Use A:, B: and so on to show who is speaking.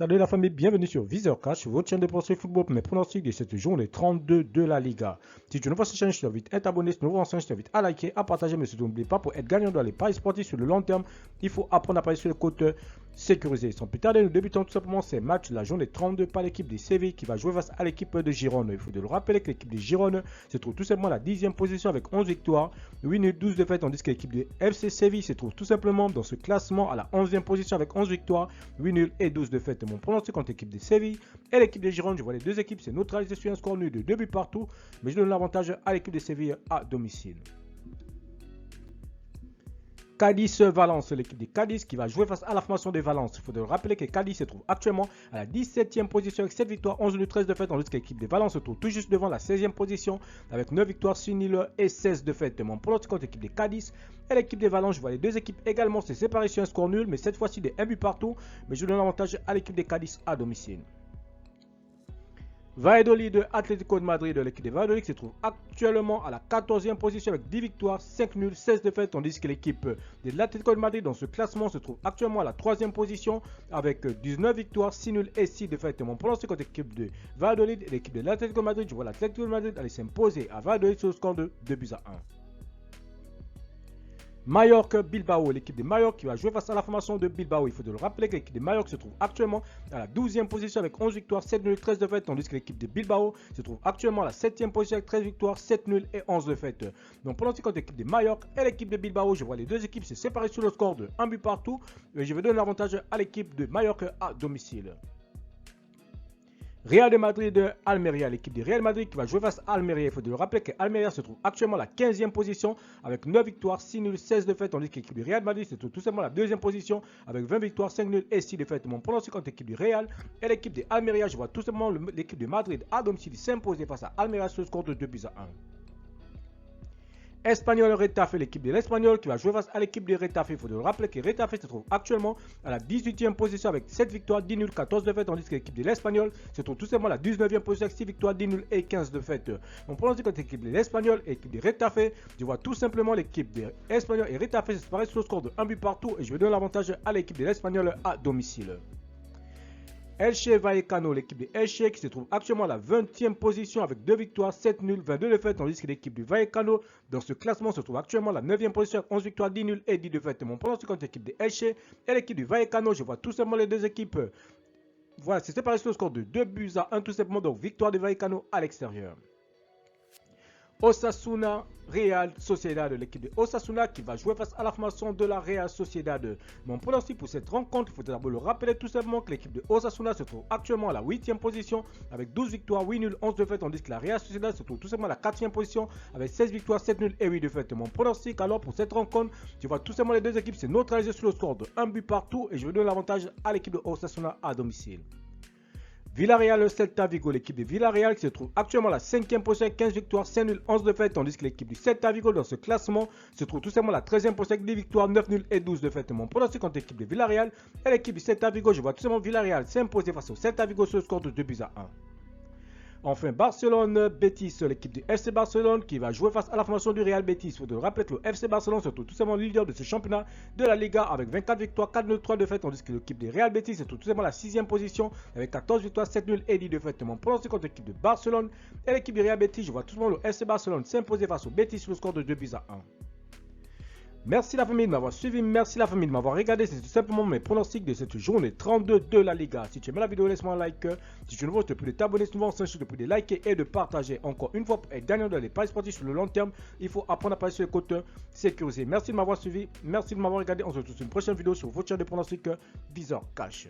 A: Salut la famille, bienvenue sur Viseur Cash, votre chaîne de pronostic football pour mes pronostics de cette journée 32 de la Liga. Si tu ne vois cette chaîne, je t'invite à t'abonner. Si tu ne vois cette chaîne, je t'invite à liker, à partager, mais surtout n'oublie pas, pour être gagnant dans les paris sportifs sur le long terme, il faut apprendre à parier sur le côté sécurisé. Sans plus tarder, nous débutons tout simplement ces matchs de la journée 32 par l'équipe de Séville qui va jouer face à l'équipe de Girone. Il faut de le rappeler que l'équipe de Girone se trouve tout simplement à la 10e position avec 11 victoires, 8 nuls, 12 défaites, tandis que l'équipe de FC Séville se trouve tout simplement dans ce classement à la 11e position avec 11 victoires, 8 nuls et 12 défaites. Mon pronostic contre l'équipe de Séville et l'équipe de Girone, je vois les deux équipes, c'est neutralisé sur un score nul de 2 buts partout, mais je donne l'avantage à l'équipe de Séville à domicile. Cadiz-Valence, l'équipe de Cadiz qui va jouer face à la formation de Valence. Il faut le rappeler que Cadiz se trouve actuellement à la 17e position avec 7 victoires, 11 nuls, 13 défaites, tandis que l'équipe de Valence se trouve tout juste devant la 16e position avec 9 victoires, 6 nuls et 16 défaites. Mon pronostic contre l'équipe de Cadiz et l'équipe de Valence, je vois les deux équipes également se séparer sur un score nul, mais cette fois-ci de 1 but partout, mais je donne l'avantage à l'équipe de Cadiz à domicile. Valladolid, Atlético de Madrid, l'équipe de Valladolid se trouve actuellement à la 14e position avec 10 victoires, 5 nuls, 16 défaites, tandis que l'équipe de l'Atlético de Madrid dans ce classement se trouve actuellement à la 3e position avec 19 victoires, 6 nuls et 6 défaites. Mon pronostic contre l'équipe de Valladolid et l'équipe de l'Atlético de Madrid, je vois l'Atlético de Madrid aller s'imposer à Valladolid sur le score de 2 buts à 1. Mallorca-Bilbao, l'équipe de Mallorca qui va jouer face à la formation de Bilbao. Il faut de le rappeler que l'équipe de Mallorca se trouve actuellement à la 12e position avec 11 victoires, 7 nuls, 13 défaites, tandis que l'équipe de Bilbao se trouve actuellement à la 7e position avec 13 victoires, 7 nuls et 11 défaites. Donc pour l'antique contre l'équipe de Mallorca et l'équipe de Bilbao, je vois les deux équipes se séparer sur le score de 1 but partout, et je vais donner l'avantage à l'équipe de Mallorca à domicile. Real de Madrid, Almeria, l'équipe de Real Madrid qui va jouer face à Almeria. Il faut de le rappeler que Almeria se trouve actuellement à la 15e position avec 9 victoires, 6 nuls, 16 défaites, tandis que l'équipe de Real Madrid se trouve tout simplement à la 2e position avec 20 victoires, 5 nuls et 6 défaites. Mon pronostic contre l'équipe du Real et l'équipe de Almeria, je vois tout simplement l'équipe de Madrid à domicile s'imposer face à Almeria sur le score de 2 buts à 1. Espagnol Retafe, l'équipe de l'Espagnol qui va jouer face à l'équipe de Retafe. Il faut le rappeler que Retafe se trouve actuellement à la 18e position avec 7 victoires, 10 nuls, 14 défaites, tandis que l'équipe de l'Espagnol se trouve tout simplement à la 19e position avec 6 victoires, 10 nuls et 15 défaites. On prononce contre l'équipe de l'Espagnol et l'équipe de Retafe. Je vois tout simplement l'équipe de l'Espagnol et Retafe se séparer sur le score de 1 but partout, et je vais donner l'avantage à l'équipe de l'Espagnol à domicile. Elche Vallecano, l'équipe de Elche qui se trouve actuellement à la 20e position avec 2 victoires, 7 nuls, 22 défaites, tandis que l'équipe du Vallecano dans ce classement se trouve actuellement à la 9e position avec 11 victoires, 10 nuls et 10 défaites. Mon pronostic contre l'équipe de Elche et l'équipe du Vallecano, je vois tout simplement les deux équipes. Voilà, c'est séparé sur le score de 2 buts à 1 tout simplement, donc victoire de Vallecano à l'extérieur. Osasuna Real Sociedad, l'équipe de Osasuna qui va jouer face à la formation de la Real Sociedad. Mon pronostic pour cette rencontre, il faut d'abord le rappeler tout simplement que l'équipe de Osasuna se trouve actuellement à la 8e position avec 12 victoires, 8 nuls, 11 défaites, tandis que la Real Sociedad se trouve tout simplement à la 4e position avec 16 victoires, 7 nuls et 8 défaites. Mon pronostic alors pour cette rencontre, je vois tout simplement les deux équipes se neutraliser sur le score de 1 but partout, et je vais donner l'avantage à l'équipe de Osasuna à domicile. Villarreal Celta Vigo, l'équipe de Villarreal qui se trouve actuellement à la 5e position avec 15 victoires, 5 nuls, 11 défaites, tandis que l'équipe du Celta Vigo dans ce classement se trouve tout simplement à la 13e position avec 10 victoires, 9 nuls et 12 défaites. Mon pronostic contre l'équipe de Villarreal et l'équipe du Celta Vigo, je vois tout simplement Villarreal s'imposer face au Celta Vigo sur le score de 2 buts à 1. Enfin, Barcelone-Betis, l'équipe du FC Barcelone qui va jouer face à la formation du Real Betis. Il faut rappeler que le FC Barcelone se trouve tout simplement leader de ce championnat de la Liga avec 24 victoires, 4 nuls, 3 défaites, tandis que l'équipe du Real Betis se trouve tout simplement à la 6e position avec 14 victoires, 7 nuls et 10 défaites. Mon pronostic contre l'équipe de Barcelone et l'équipe du Real Betis, je vois tout simplement le FC Barcelone s'imposer face au Betis sur le score de 2 buts à 1. Merci la famille de m'avoir suivi, merci la famille de m'avoir regardé, c'est tout simplement mes pronostics de cette journée 32 de la Liga. Si tu aimes la vidéo, laisse-moi un like. Si tu ne veux, je te prie de t'abonner souvent, je te prie de liker et de partager. Encore une fois, pour être gagnant dans les paris sportifs sur le long terme, il faut apprendre à parier sur les côtes sécurisées. Merci de m'avoir suivi, merci de m'avoir regardé. On se retrouve sur une prochaine vidéo sur votre chaîne de pronostics Viseur Cash.